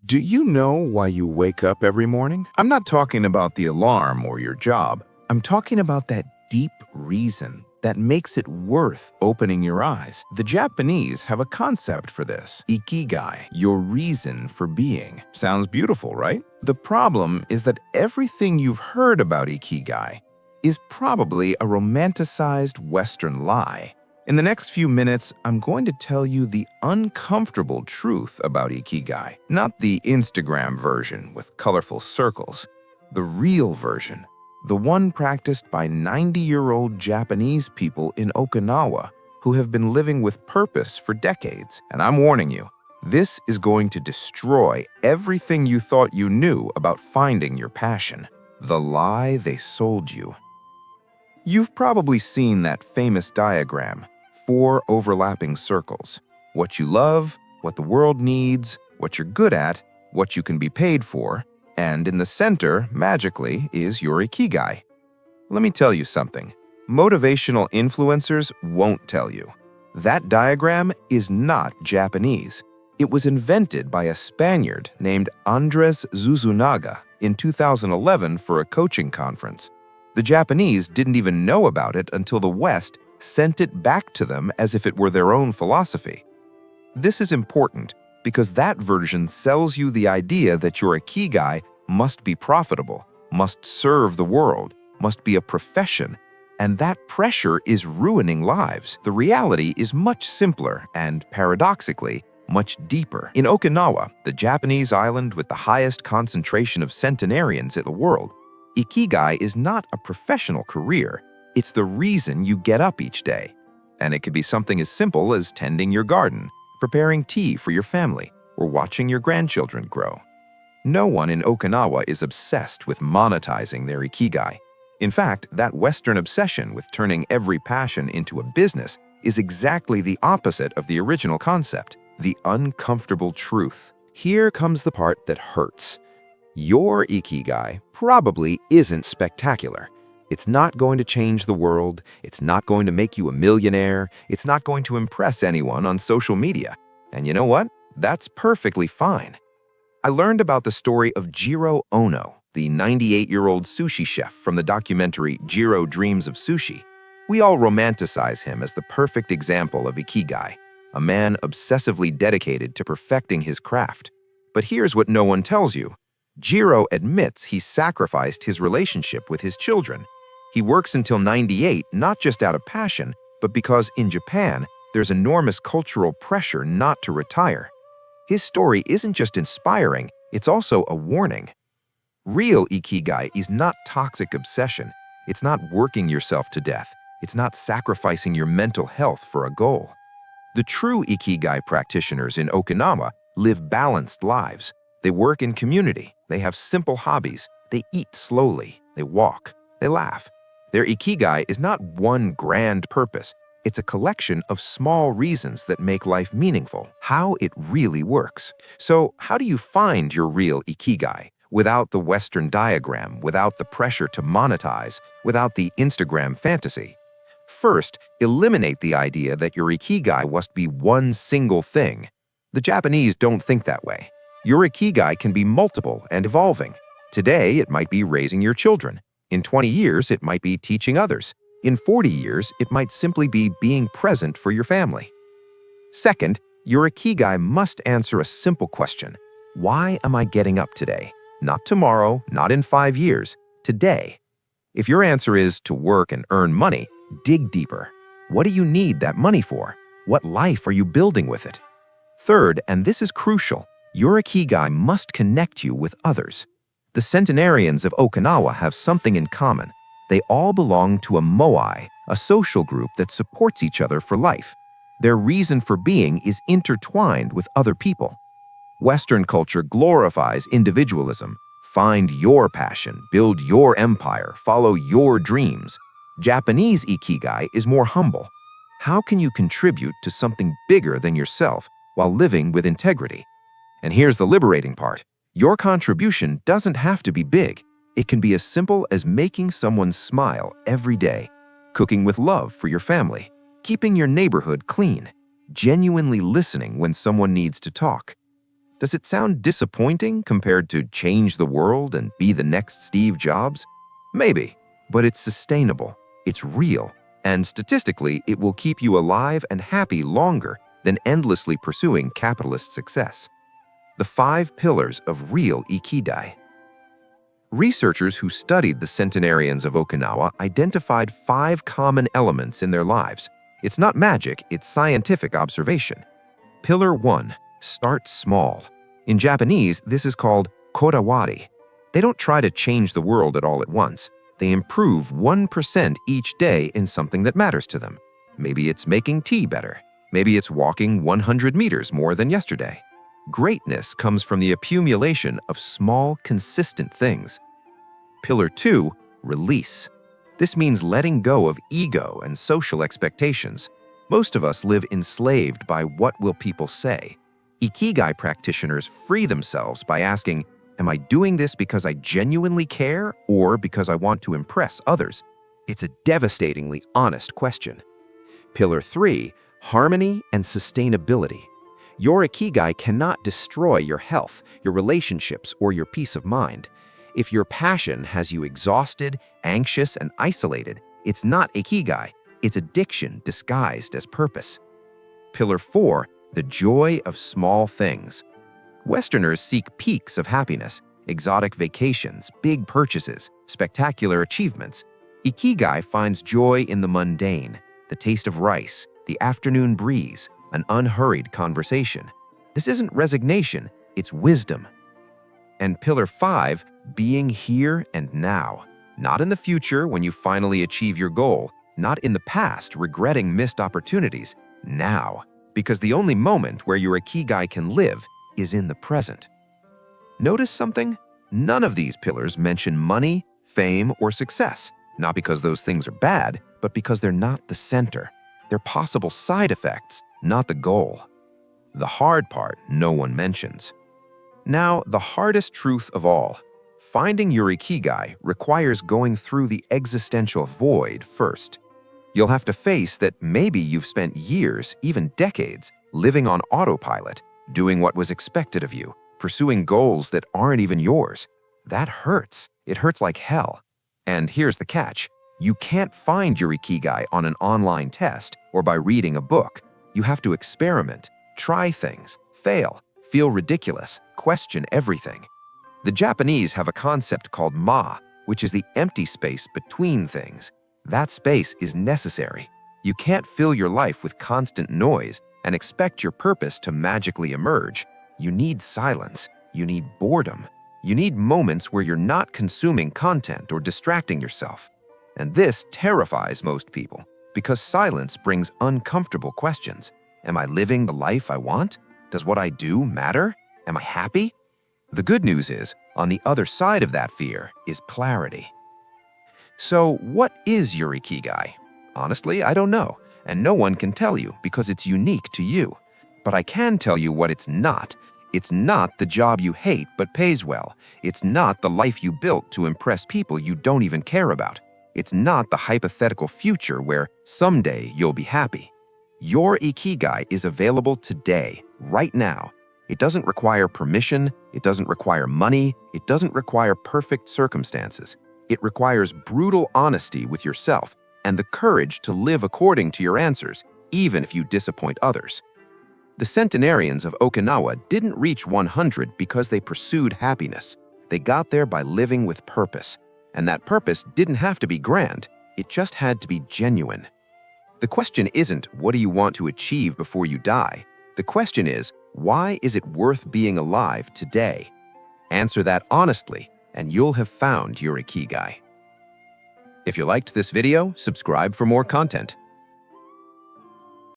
Do you know why you wake up every morning? I'm not talking about the alarm or your job. I'm talking about that deep reason that makes it worth opening your eyes. The Japanese have a concept for this: Ikigai, your reason for being. Sounds beautiful, right? The problem is that everything you've heard about Ikigai is probably a romanticized Western lie. In the next few minutes, I'm going to tell you the uncomfortable truth about Ikigai, not the Instagram version with colorful circles, the real version, the one practiced by 90-year-old Japanese people in Okinawa who have been living with purpose for decades. And I'm warning you, this is going to destroy everything you thought you knew about finding your passion, the lie they sold you. You've probably seen that famous diagram: 4 overlapping circles. What you love, what the world needs, what you're good at, what you can be paid for, and in the center, magically, is your Ikigai. Let me tell you something. Motivational influencers won't tell you. That diagram is not Japanese. It was invented by a Spaniard named Andres Zuzunaga in 2011 for a coaching conference. The Japanese didn't even know about it until the West sent it back to them as if it were their own philosophy. This is important because that version sells you the idea that your Ikigai must be profitable, must serve the world, must be a profession, and that pressure is ruining lives. The reality is much simpler and, paradoxically, much deeper. In Okinawa, the Japanese island with the highest concentration of centenarians in the world, Ikigai is not a professional career. It's the reason you get up each day. And it could be something as simple as tending your garden, preparing tea for your family, or watching your grandchildren grow. No one in Okinawa is obsessed with monetizing their Ikigai. In fact, that Western obsession with turning every passion into a business is exactly the opposite of the original concept: the uncomfortable truth. Here comes the part that hurts. Your Ikigai probably isn't spectacular. It's not going to change the world. It's not going to make you a millionaire. It's not going to impress anyone on social media. And you know what? That's perfectly fine. I learned about the story of Jiro Ono, the 98-year-old sushi chef from the documentary Jiro Dreams of Sushi. We all romanticize him as the perfect example of Ikigai, a man obsessively dedicated to perfecting his craft. But here's what no one tells you. Jiro admits he sacrificed his relationship with his children. He works until 98 not just out of passion, but because in Japan, there's enormous cultural pressure not to retire. His story isn't just inspiring, it's also a warning. Real Ikigai is not toxic obsession. It's not working yourself to death. It's not sacrificing your mental health for a goal. The true Ikigai practitioners in Okinawa live balanced lives. They work in community. They have simple hobbies. They eat slowly. They walk. They laugh. Their Ikigai is not one grand purpose. It's a collection of small reasons that make life meaningful, how it really works. So, how do you find your real Ikigai without the Western diagram, without the pressure to monetize, without the Instagram fantasy? First, eliminate the idea that your Ikigai must be one single thing. The Japanese don't think that way. Your Ikigai can be multiple and evolving. Today, it might be raising your children. In 20 years, it might be teaching others. In 40 years, it might simply be being present for your family. Second, your Ikigai must answer a simple question. Why am I getting up today? Not tomorrow, not in 5 years, today. If your answer is to work and earn money, dig deeper. What do you need that money for? What life are you building with it? Third, and this is crucial, your Ikigai must connect you with others. The centenarians of Okinawa have something in common. They all belong to a moai, a social group that supports each other for life. Their reason for being is intertwined with other people. Western culture glorifies individualism. Find your passion, build your empire, follow your dreams. Japanese Ikigai is more humble. How can you contribute to something bigger than yourself while living with integrity? And here's the liberating part. Your contribution doesn't have to be big. It can be as simple as making someone smile every day, cooking with love for your family, keeping your neighborhood clean, genuinely listening when someone needs to talk. Does it sound disappointing compared to change the world and be the next Steve Jobs? Maybe, but it's sustainable, it's real, and statistically, it will keep you alive and happy longer than endlessly pursuing capitalist success. The 5 pillars of real Ikigai. Researchers who studied the centenarians of Okinawa identified 5 common elements in their lives. It's not magic, it's scientific observation. Pillar 1. Start small. In Japanese, this is called kodawari. They don't try to change the world at all at once. They improve 1% each day in something that matters to them. Maybe it's making tea better. Maybe it's walking 100 meters more than yesterday. Greatness comes from the accumulation of small, consistent things. Pillar 2. Release. This means letting go of ego and social expectations. Most of us live enslaved by what will people say. Ikigai practitioners free themselves by asking, am I doing this because I genuinely care or because I want to impress others? It's a devastatingly honest question. Pillar 3. Harmony and sustainability. Your Ikigai cannot destroy your health, your relationships, or your peace of mind. If your passion has you exhausted, anxious, and isolated, it's not Ikigai, it's addiction disguised as purpose. Pillar 4. The joy of small things. Westerners seek peaks of happiness, exotic vacations, big purchases, spectacular achievements. Ikigai finds joy in the mundane, the taste of rice, the afternoon breeze, an unhurried conversation. This isn't resignation, it's wisdom. And Pillar 5, being here and now. Not in the future when you finally achieve your goal, not in the past regretting missed opportunities, now. Because the only moment where your Ikigai can live is in the present. Notice something? None of these pillars mention money, fame, or success. Not because those things are bad, but because they're not the center. They're possible side effects, not the goal. The hard part no one mentions. Now, the hardest truth of all. Finding your Ikigai requires going through the existential void first. You'll have to face that maybe you've spent years, even decades, living on autopilot, doing what was expected of you, pursuing goals that aren't even yours. That hurts. It hurts like hell. And here's the catch. You can't find your Ikigai on an online test or by reading a book. You have to experiment, try things, fail, feel ridiculous, question everything. The Japanese have a concept called ma, which is the empty space between things. That space is necessary. You can't fill your life with constant noise and expect your purpose to magically emerge. You need silence. You need boredom. You need moments where you're not consuming content or distracting yourself. And this terrifies most people because silence brings uncomfortable questions. Am I living the life I want? Does what I do matter? Am I happy? The good news is, on the other side of that fear is clarity. So, what is your Ikigai? Honestly, I don't know, and no one can tell you because it's unique to you. But I can tell you what it's not. It's not the job you hate but pays well. It's not the life you built to impress people you don't even care about. It's not the hypothetical future where someday you'll be happy. Your Ikigai is available today, right now. It doesn't require permission, it doesn't require money, it doesn't require perfect circumstances. It requires brutal honesty with yourself and the courage to live according to your answers, even if you disappoint others. The centenarians of Okinawa didn't reach 100 because they pursued happiness. They got there by living with purpose. And that purpose didn't have to be grand, it just had to be genuine. The question isn't, what do you want to achieve before you die? The question is, why is it worth being alive today? Answer that honestly, and you'll have found your Ikigai. If you liked this video, subscribe for more content.